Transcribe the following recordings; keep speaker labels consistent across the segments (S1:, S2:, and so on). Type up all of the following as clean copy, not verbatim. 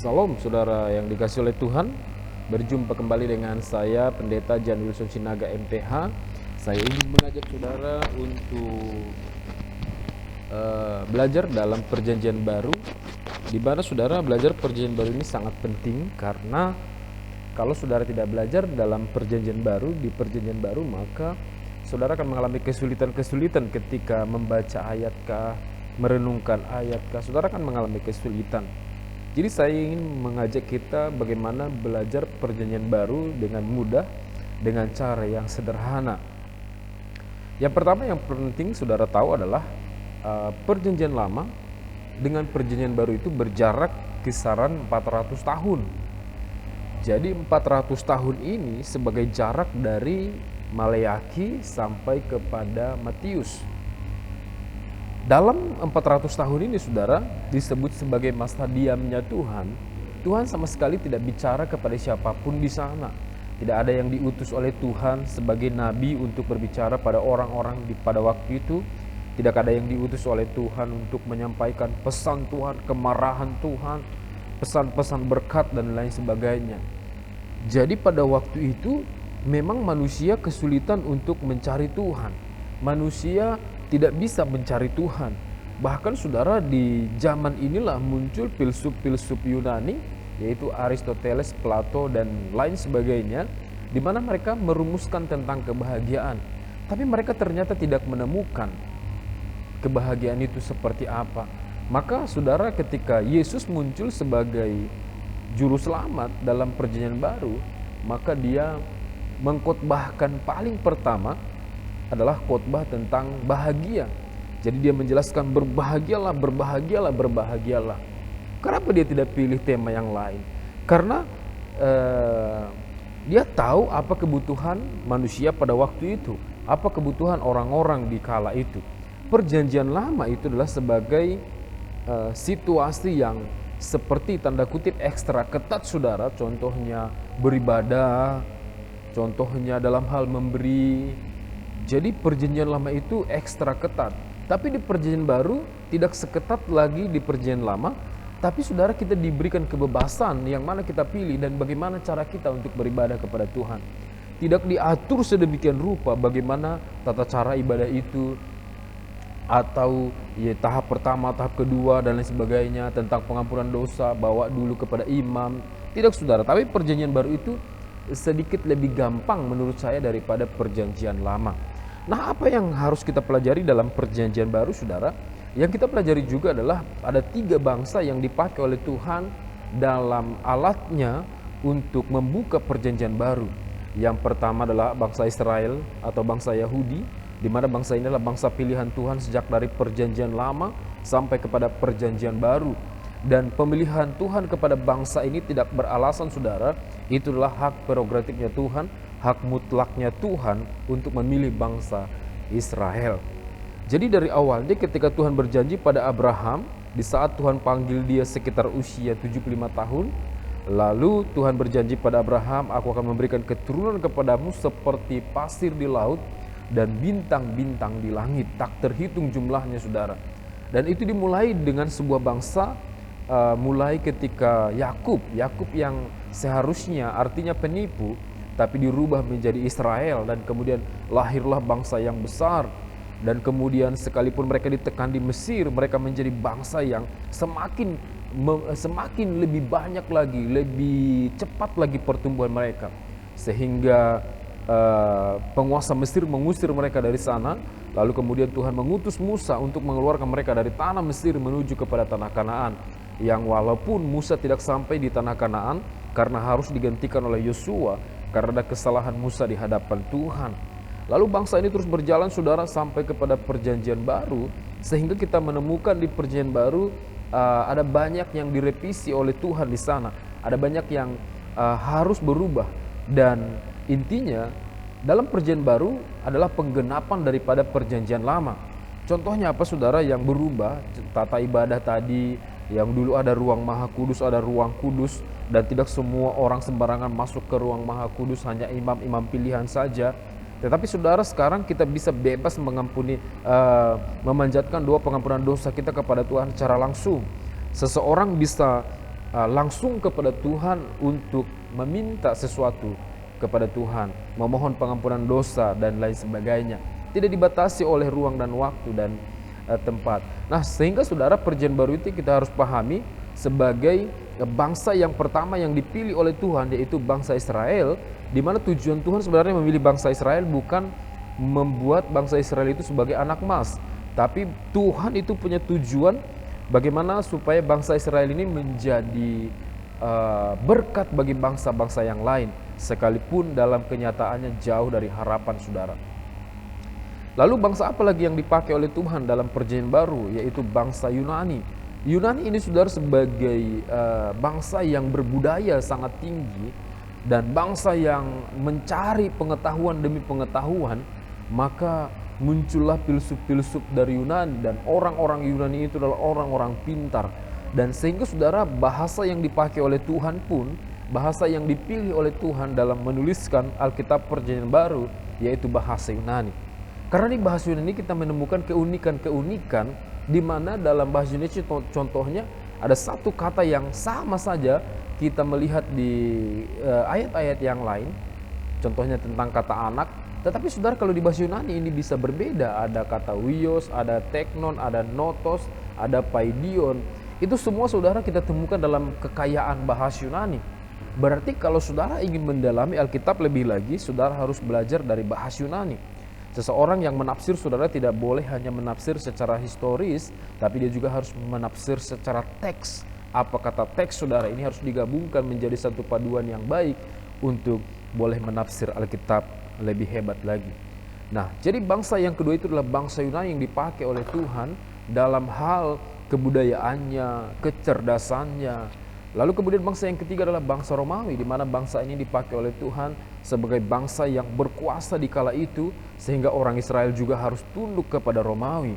S1: Salam saudara yang dikasih oleh Tuhan. Berjumpa kembali dengan saya Pendeta Jan Wilson Sinaga MPH. Saya ingin mengajak saudara untuk belajar dalam perjanjian baru, di mana saudara belajar perjanjian baru ini sangat penting. Karena kalau saudara tidak belajar dalam perjanjian baru, di perjanjian baru, maka saudara akan mengalami kesulitan-kesulitan ketika membaca ayatkah, merenungkan ayatkah, saudara akan mengalami kesulitan. Jadi saya ingin mengajak kita bagaimana belajar perjanjian baru dengan mudah, dengan cara yang sederhana. Yang pertama yang penting saudara tahu adalah perjanjian lama dengan perjanjian baru itu berjarak kisaran 400 tahun. Jadi 400 tahun ini sebagai jarak dari Maleakhi sampai kepada Matius. Dalam 400 tahun ini saudara disebut sebagai masa diamnya Tuhan. Tuhan sama sekali tidak bicara kepada siapapun di sana. Tidak ada yang diutus oleh Tuhan sebagai nabi untuk berbicara pada orang-orang pada waktu itu. Tidak ada yang diutus oleh Tuhan untuk menyampaikan pesan Tuhan, kemarahan Tuhan, pesan-pesan berkat dan lain sebagainya. Jadi pada waktu itu memang manusia kesulitan untuk mencari Tuhan. Manusia tidak bisa mencari Tuhan. Bahkan saudara di zaman inilah muncul filsuf-filsuf Yunani, yaitu Aristoteles, Plato dan lain sebagainya, di mana mereka merumuskan tentang kebahagiaan. Tapi mereka ternyata tidak menemukan kebahagiaan itu seperti apa. Maka saudara ketika Yesus muncul sebagai juru selamat dalam perjanjian baru, maka dia mengkhotbahkan paling pertama adalah khotbah tentang bahagia. Jadi dia menjelaskan berbahagialah, berbahagialah, berbahagialah. Kenapa dia tidak pilih tema yang lain? Karena dia tahu apa kebutuhan manusia pada waktu itu, apa kebutuhan orang-orang di kala itu. Perjanjian lama itu adalah sebagai situasi yang seperti tanda kutip ekstra ketat saudara. Contohnya beribadah, contohnya dalam hal memberi. Jadi perjanjian lama itu ekstra ketat. Tapi di perjanjian baru tidak seketat lagi di perjanjian lama. Tapi saudara kita diberikan kebebasan yang mana kita pilih dan bagaimana cara kita untuk beribadah kepada Tuhan. Tidak diatur sedemikian rupa bagaimana tata cara ibadah itu, atau ya, tahap pertama, tahap kedua dan lain sebagainya, tentang pengampunan dosa, bawa dulu kepada imam. Tidak saudara, tapi perjanjian baru itu sedikit lebih gampang menurut saya daripada perjanjian lama. Nah, apa yang harus kita pelajari dalam perjanjian baru saudara? Yang kita pelajari juga adalah ada 3 bangsa yang dipakai oleh Tuhan dalam alatnya untuk membuka perjanjian baru. Yang pertama adalah bangsa Israel atau bangsa Yahudi, di mana bangsa ini adalah bangsa pilihan Tuhan sejak dari perjanjian lama sampai kepada perjanjian baru. Dan pemilihan Tuhan kepada bangsa ini tidak beralasan saudara, itulah hak prerogatifnya Tuhan, hak mutlaknya Tuhan untuk memilih bangsa Israel. Jadi dari awalnya ketika Tuhan berjanji pada Abraham, di saat Tuhan panggil dia sekitar usia 75 tahun, lalu Tuhan berjanji pada Abraham, aku akan memberikan keturunan kepadamu seperti pasir di laut dan bintang-bintang di langit, tak terhitung jumlahnya saudara. Dan itu dimulai dengan sebuah bangsa, mulai ketika Yakub yang seharusnya artinya penipu, tapi dirubah menjadi Israel, dan kemudian lahirlah bangsa yang besar. Dan kemudian sekalipun mereka ditekan di Mesir, mereka menjadi bangsa yang semakin lebih banyak lagi, lebih cepat lagi pertumbuhan mereka, sehingga penguasa Mesir mengusir mereka dari sana. Lalu kemudian Tuhan mengutus Musa untuk mengeluarkan mereka dari tanah Mesir menuju kepada tanah Kanaan, yang walaupun Musa tidak sampai di tanah Kanaan karena harus digantikan oleh Yosua karena ada kesalahan Musa di hadapan Tuhan. Lalu bangsa ini terus berjalan saudara sampai kepada perjanjian baru, sehingga kita menemukan di perjanjian baru ada banyak yang direvisi oleh Tuhan di sana. Ada banyak yang harus berubah, dan intinya dalam perjanjian baru adalah penggenapan daripada perjanjian lama. Contohnya apa saudara yang berubah? Tata ibadah tadi, yang dulu ada ruang maha kudus, ada ruang kudus, dan tidak semua orang sembarangan masuk ke ruang maha kudus, hanya imam-imam pilihan saja. Tetapi saudara sekarang kita bisa bebas mengampuni, memanjatkan doa pengampunan dosa kita kepada Tuhan secara langsung. Seseorang bisa langsung kepada Tuhan untuk meminta sesuatu kepada Tuhan, memohon pengampunan dosa dan lain sebagainya. Tidak dibatasi oleh ruang dan waktu dan tempat. Nah, sehingga saudara, perjanjian baru itu kita harus pahami sebagai bangsa yang pertama yang dipilih oleh Tuhan, yaitu bangsa Israel, di mana tujuan Tuhan sebenarnya memilih bangsa Israel bukan membuat bangsa Israel itu sebagai anak emas, tapi Tuhan itu punya tujuan bagaimana supaya bangsa Israel ini menjadi berkat bagi bangsa-bangsa yang lain, sekalipun dalam kenyataannya jauh dari harapan saudara. Lalu bangsa apa lagi yang dipakai oleh Tuhan dalam perjanjian baru, yaitu bangsa Yunani. Yunani ini saudara sebagai bangsa yang berbudaya sangat tinggi dan bangsa yang mencari pengetahuan demi pengetahuan, maka muncullah filsuf-filsuf dari Yunani, dan orang-orang Yunani itu adalah orang-orang pintar. Dan sehingga saudara, bahasa yang dipakai oleh Tuhan pun, bahasa yang dipilih oleh Tuhan dalam menuliskan Alkitab Perjanjian Baru, yaitu bahasa Yunani. Karena di bahasa Yunani kita menemukan keunikan-keunikan, di mana dalam bahasa Yunani contohnya ada satu kata yang sama saja kita melihat di ayat-ayat yang lain, contohnya tentang kata anak. Tetapi saudara, kalau di bahasa Yunani ini bisa berbeda. Ada kata wios, ada teknon, ada notos, ada paidion. Itu semua saudara kita temukan dalam kekayaan bahasa Yunani. Berarti kalau saudara ingin mendalami Alkitab lebih lagi, saudara harus belajar dari bahasa Yunani. Seseorang yang menafsir, saudara, tidak boleh hanya menafsir secara historis, tapi dia juga harus menafsir secara teks. Apa kata teks, saudara, ini harus digabungkan menjadi satu paduan yang baik untuk boleh menafsir Alkitab lebih hebat lagi. Nah, jadi bangsa yang kedua itu adalah bangsa Yunani yang dipakai oleh Tuhan dalam hal kebudayaannya, kecerdasannya. Lalu kemudian bangsa yang ketiga adalah bangsa Romawi, di mana bangsa ini dipakai oleh Tuhan sebagai bangsa yang berkuasa di kala itu, sehingga orang Israel juga harus tunduk kepada Romawi.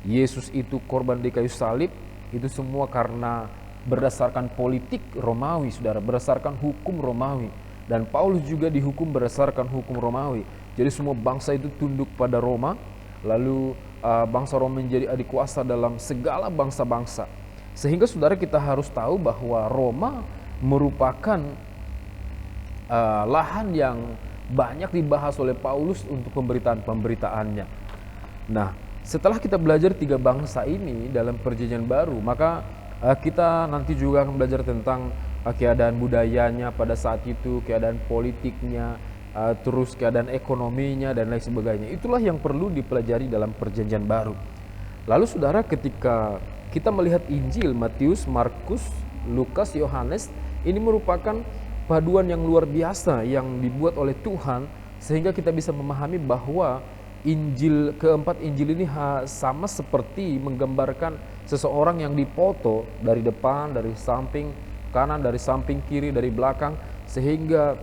S1: Yesus itu korban di kayu salib, itu semua karena berdasarkan politik Romawi, saudara, berdasarkan hukum Romawi. Dan Paulus juga dihukum berdasarkan hukum Romawi. Jadi semua bangsa itu tunduk pada Roma, lalu bangsa Roma menjadi adik kuasa dalam segala bangsa-bangsa. Sehingga saudara, kita harus tahu bahwa Roma merupakan lahan yang banyak dibahas oleh Paulus untuk pemberitaan-pemberitaannya. Nah, setelah kita belajar tiga bangsa ini dalam perjanjian baru, maka kita nanti juga akan belajar tentang keadaan budayanya pada saat itu, keadaan politiknya, terus keadaan ekonominya dan lain sebagainya. Itulah yang perlu dipelajari dalam perjanjian baru. Lalu saudara, ketika kita melihat Injil Matius, Markus, Lukas, Yohanes, ini merupakan paduan yang luar biasa yang dibuat oleh Tuhan, sehingga kita bisa memahami bahwa keempat Injil ini sama seperti menggambarkan seseorang yang dipoto dari depan, dari samping kanan, dari samping kiri, dari belakang, sehingga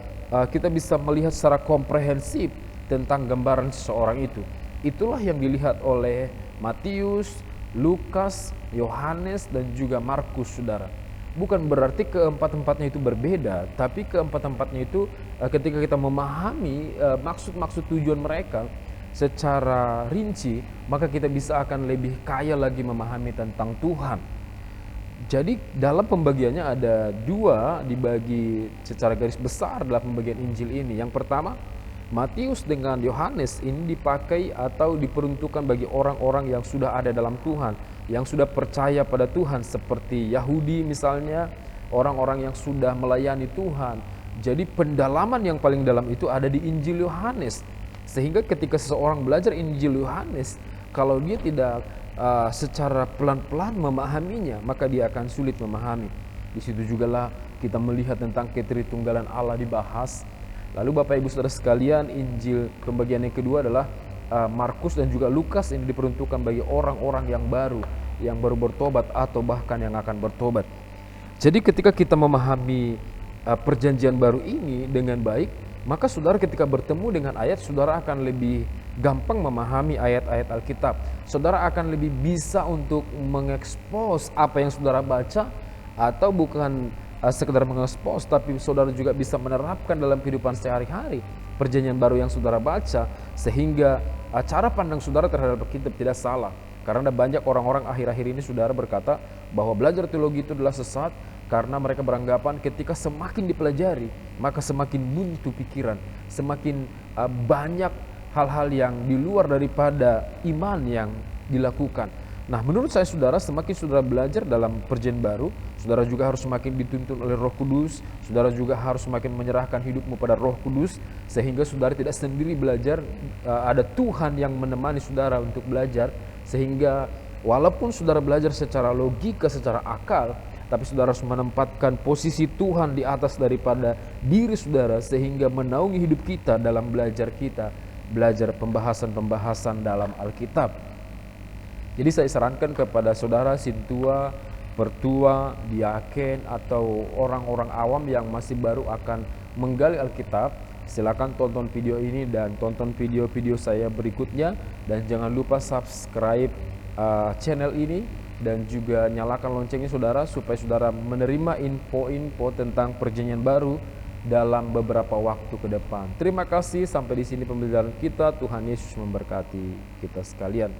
S1: kita bisa melihat secara komprehensif tentang gambaran seseorang itu. Itulah yang dilihat oleh Matius, Lukas, Yohanes, dan juga Markus, saudara. Bukan berarti keempat-empatnya itu berbeda, tapi keempat-empatnya itu ketika kita memahami maksud-maksud tujuan mereka secara rinci, maka kita bisa akan lebih kaya lagi memahami tentang Tuhan. Jadi dalam pembagiannya ada dua, dibagi secara garis besar dalam pembagian Injil ini. Yang pertama, Matius dengan Yohanes ini dipakai atau diperuntukkan bagi orang-orang yang sudah ada dalam Tuhan, yang sudah percaya pada Tuhan, seperti Yahudi misalnya, orang-orang yang sudah melayani Tuhan. Jadi pendalaman yang paling dalam itu ada di Injil Yohanes. Sehingga ketika seseorang belajar Injil Yohanes, kalau dia tidak secara pelan-pelan memahaminya, maka dia akan sulit memahami. Di situ jugalah kita melihat tentang ketritunggalan Allah dibahas. Lalu Bapak Ibu Saudara sekalian, Injil pembagian yang kedua adalah Markus dan juga Lukas, ini diperuntukkan bagi orang-orang yang baru bertobat atau bahkan yang akan bertobat. Jadi ketika kita memahami perjanjian baru ini dengan baik, maka saudara ketika bertemu dengan ayat, saudara akan lebih gampang memahami ayat-ayat Alkitab. Saudara akan lebih bisa untuk mengekspos apa yang saudara baca, atau bukan sekedar mengekspos, tapi saudara juga bisa menerapkan dalam kehidupan sehari-hari perjanjian baru yang saudara baca, sehingga cara pandang saudara terhadap kitab tidak salah. Karena ada banyak orang-orang akhir-akhir ini saudara berkata bahwa belajar teologi itu adalah sesat, Karena mereka beranggapan ketika semakin dipelajari, maka semakin buntu pikiran, semakin banyak hal-hal yang di luar daripada iman yang dilakukan. Nah, menurut saya saudara, semakin saudara belajar dalam perjanjian baru, saudara juga harus semakin dituntun oleh Roh Kudus, saudara juga harus semakin menyerahkan hidupmu pada Roh Kudus, sehingga saudara tidak sendiri belajar, ada Tuhan yang menemani saudara untuk belajar, sehingga walaupun saudara belajar secara logika, secara akal, tapi saudara harus menempatkan posisi Tuhan di atas daripada diri saudara, sehingga menaungi hidup kita dalam belajar kita, belajar pembahasan-pembahasan dalam Alkitab. Jadi saya sarankan kepada saudara sintua, pertua, diaken, atau orang-orang awam yang masih baru akan menggali Alkitab, silakan tonton video ini dan tonton video-video saya berikutnya, dan jangan lupa subscribe channel ini dan juga nyalakan loncengnya saudara, supaya saudara menerima info-info tentang perjanjian baru dalam beberapa waktu ke depan. Terima kasih, sampai di sini pembelajaran kita. Tuhan Yesus memberkati kita sekalian.